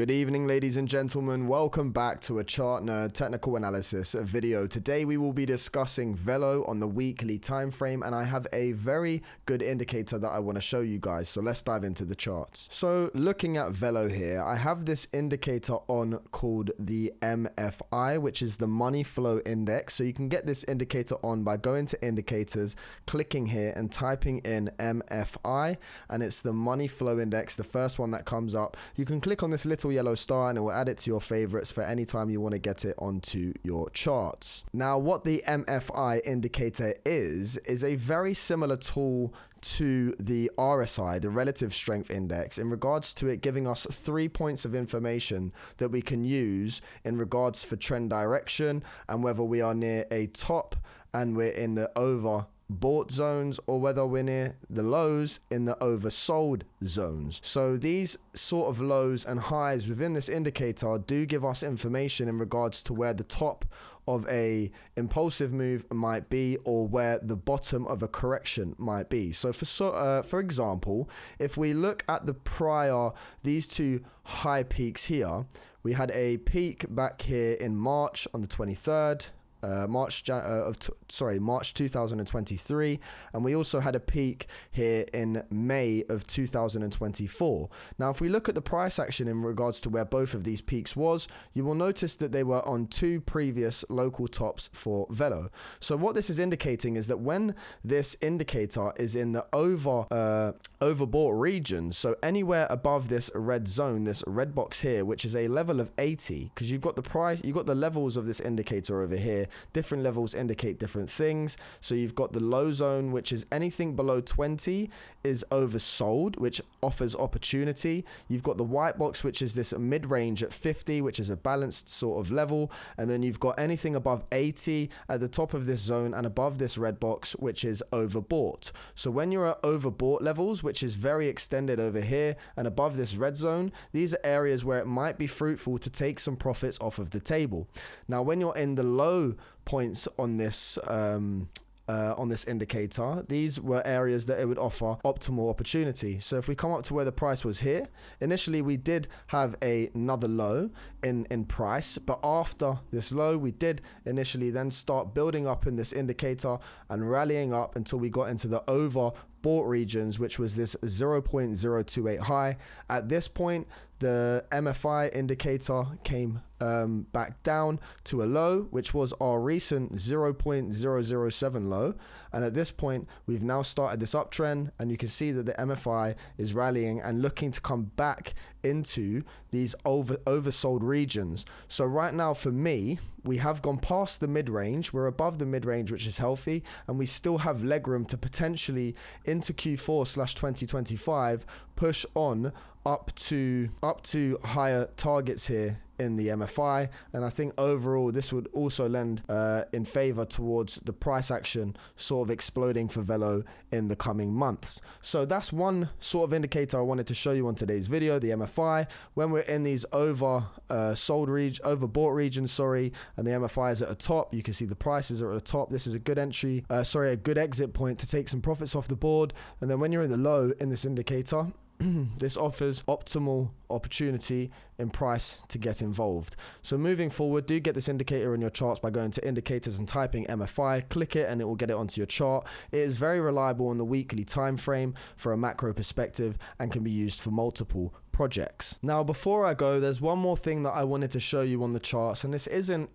Good evening, ladies and gentlemen. Welcome back to a Chart Nerd Technical Analysis video. Today we will be discussing VELO on the weekly time frame, and I have a very good indicator that I want to show you guys. So let's dive into the charts. So looking at VELO here, I have this indicator on called the MFI, which is the money flow index. So you can get this indicator on by going to indicators, clicking here and typing in MFI, and it's the money flow index, the first one that comes up. You can click on this little yellow star and it will add it to your favorites for any time you want to get it onto your charts. Now, what the MFI indicator is a very similar tool to the RSI, the relative strength index, in regards to it giving us 3 points of information that we can use in regards for trend direction and whether we are near a top and we're in the overbought zones, or whether we're near the lows in the oversold zones. So these sort of lows and highs within this indicator do give us information in regards to where the top of a impulsive move might be or where the bottom of a correction might be. So for example, if we look at these two high peaks here, we had a peak back here in March on the 23rd. March 2023, and we also had a peak here in May of 2024. Now, if we look at the price action in regards to where both of these peaks was, you will notice that they were on two previous local tops for VELO. So what this is indicating is that when this indicator is in the overbought region, so anywhere above this red zone, this red box here, which is a level of 80, because you've got the levels of this indicator over here. Different levels indicate different things. So you've got the low zone, which is anything below 20 is oversold, which offers opportunity. You've got the white box, which is this mid-range at 50, which is a balanced sort of level. And then you've got anything above 80 at the top of this zone and above this red box, which is overbought. So when you're at overbought levels, which is very extended over here and above this red zone, these are areas where it might be fruitful to take some profits off of the table. Now, when you're in the low points on this indicator, these were areas that it would offer optimal opportunity. So if we come up to where the price was here, initially we did have another low in price, but after this low, we did initially then start building up in this indicator and rallying up until we got into the overbought regions, which was this 0.028 high. At this point, the MFI indicator came back down to a low, which was our recent 0.007 low. And at this point, we've now started this uptrend, and you can see that the MFI is rallying and looking to come back into these oversold regions. So right now, for me, we have gone past the mid-range. We're above the mid-range, which is healthy, and we still have leg room to potentially into Q4/2025 push on up to higher targets here in the MFI. And I think overall this would also lend in favor towards the price action sort of exploding for VELO in the coming months. So that's one sort of indicator I wanted to show you on today's video, the MFI. When we're in these overbought regions, and the MFI is at the top, you can see the prices are at the top. This is a good a good exit point to take some profits off the board. And then when you're in the low in this indicator, this offers optimal opportunity in price to get involved. So moving forward, do get this indicator in your charts by going to indicators and typing MFI, click it and it will get it onto your chart. It is very reliable on the weekly time frame for a macro perspective and can be used for multiple projects. Now, before I go, there's one more thing that I wanted to show you on the charts, and this isn't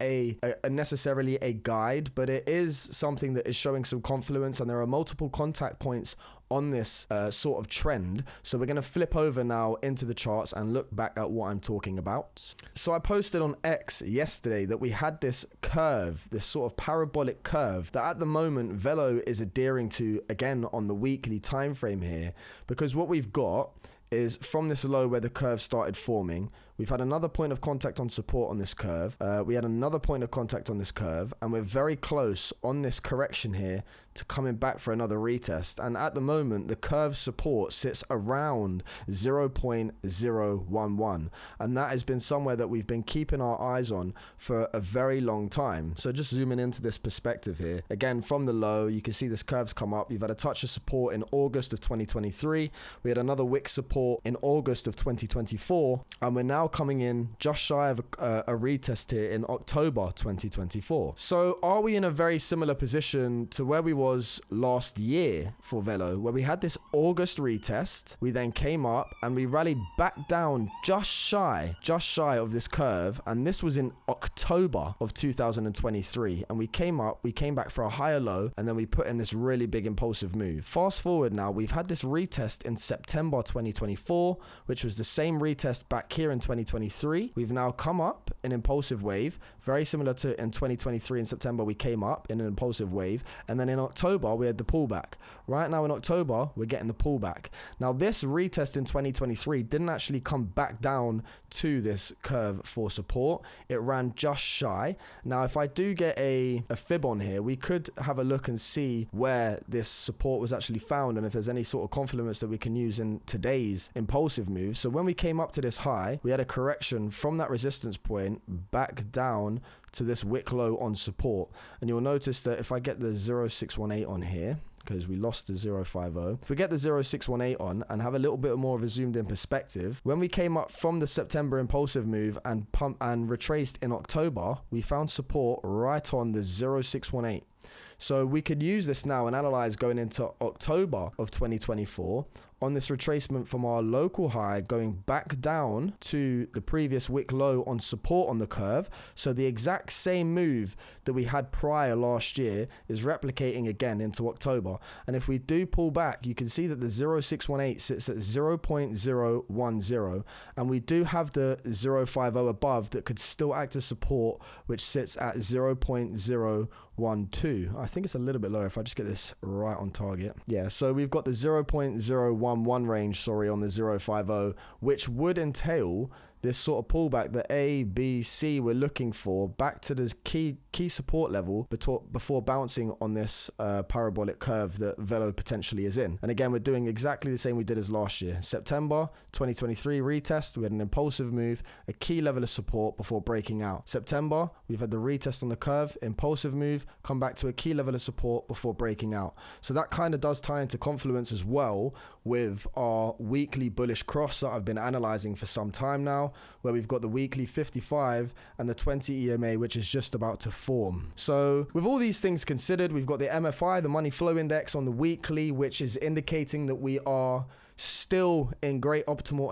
necessarily a guide, but it is something that is showing some confluence, and there are multiple contact points on this sort of trend. So we're going to flip over now into the charts and look back at what I'm talking about. So I posted on X yesterday that we had this curve, this sort of parabolic curve that at the moment VELO is adhering to again on the weekly time frame here, because what we've got is from this low where the curve started forming, we've had another point of contact on support on this curve. We had another point of contact on this curve, and we're very close on this correction here to coming back for another retest. And at the moment, the curve support sits around 0.011. And that has been somewhere that we've been keeping our eyes on for a very long time. So just zooming into this perspective here, again, from the low, you can see this curve's come up. You've had a touch of support in August of 2023. We had another wick support in August of 2024. And we're now now coming in just shy of a retest here in October 2024. So are we in a very similar position to where we was last year for VELO, where we had this August retest, we then came up and we rallied back down just shy of this curve, and this was in October of 2023, and we came back for a higher low, and then we put in this really big impulsive move. Fast forward now, we've had this retest in September 2024, which was the same retest back here in 2023. We've now come up an impulsive wave, very similar to in 2023 in September, we came up in an impulsive wave, and then in October we had the pullback. Right now in October we're getting the pullback. Now this retest in 2023 didn't actually come back down to this curve for support. It ran just shy. Now if I do get a fib on here, we could have a look and see where this support was actually found, and if there's any sort of confluence that we can use in today's impulsive move. So when we came up to this high, we had a correction from that resistance point back down to this wick low on support, and you'll notice that if I get the 0618 on here, because we lost the 050. If we get the 0618 on and have a little bit more of a zoomed in perspective, when we came up from the September impulsive move and retraced in October, we found support right on the 0618. So we could use this now and analyze going into October of 2024 on this retracement from our local high going back down to the previous wick low on support on the curve. So the exact same move that we had prior last year is replicating again into October. And if we do pull back, you can see that the 0618 sits at 0.010, and we do have the 050 above that could still act as support, which sits at 0.012. I think it's a little bit lower if I just get this right on target. Yeah, so we've got the 0.011 range, on the 050, which would entail this sort of pullback that A, B, C we're looking for back to this key support level before bouncing on this parabolic curve that VELO potentially is in. And again, we're doing exactly the same we did as last year. September 2023 retest, we had an impulsive move, a key level of support before breaking out. September, we've had the retest on the curve, impulsive move, come back to a key level of support before breaking out. So that kind of does tie into confluence as well with our weekly bullish cross that I've been analyzing for some time now, where we've got the weekly 55 and the 20 EMA, which is just about to form. So with all these things considered, we've got the MFI, the money flow index on the weekly, which is indicating that we are still in great optimal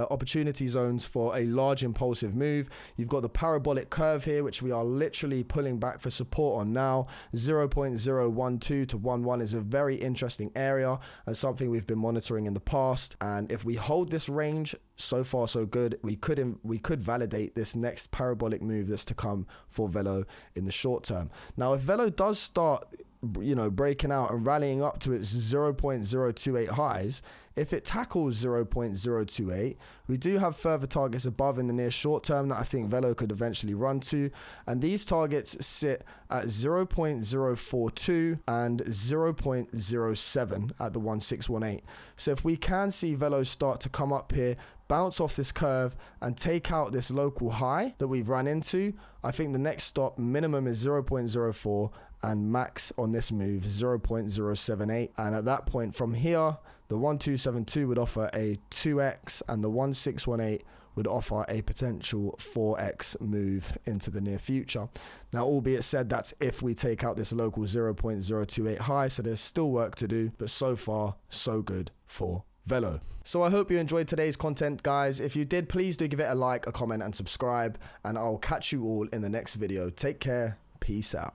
opportunity zones for a large impulsive move. You've got the parabolic curve here, which we are literally pulling back for support on now. 0.012 to 11 is a very interesting area and something we've been monitoring in the past. And if we hold this range, so far so good, we could validate this next parabolic move that's to come for VELO in the short term. Now, if VELO does start breaking out and rallying up to its 0.028 highs, if it tackles 0.028, we do have further targets above in the near short term that I think VELO could eventually run to, and these targets sit at 0.042 and 0.07 at the 1618. So if we can see VELO start to come up here, bounce off this curve and take out this local high that we've run into, I think the next stop minimum is 0.04 and max on this move 0.078. And at that point from here, the 1272 would offer a 2x and the 1618 would offer a potential 4x move into the near future. Now, albeit said, that's if we take out this local 0.028 high, so there's still work to do, but so far so good for VELO. So I hope you enjoyed today's content, guys. If you did, please do give it a like, a comment and subscribe, and I'll catch you all in the next video. Take care. Peace out.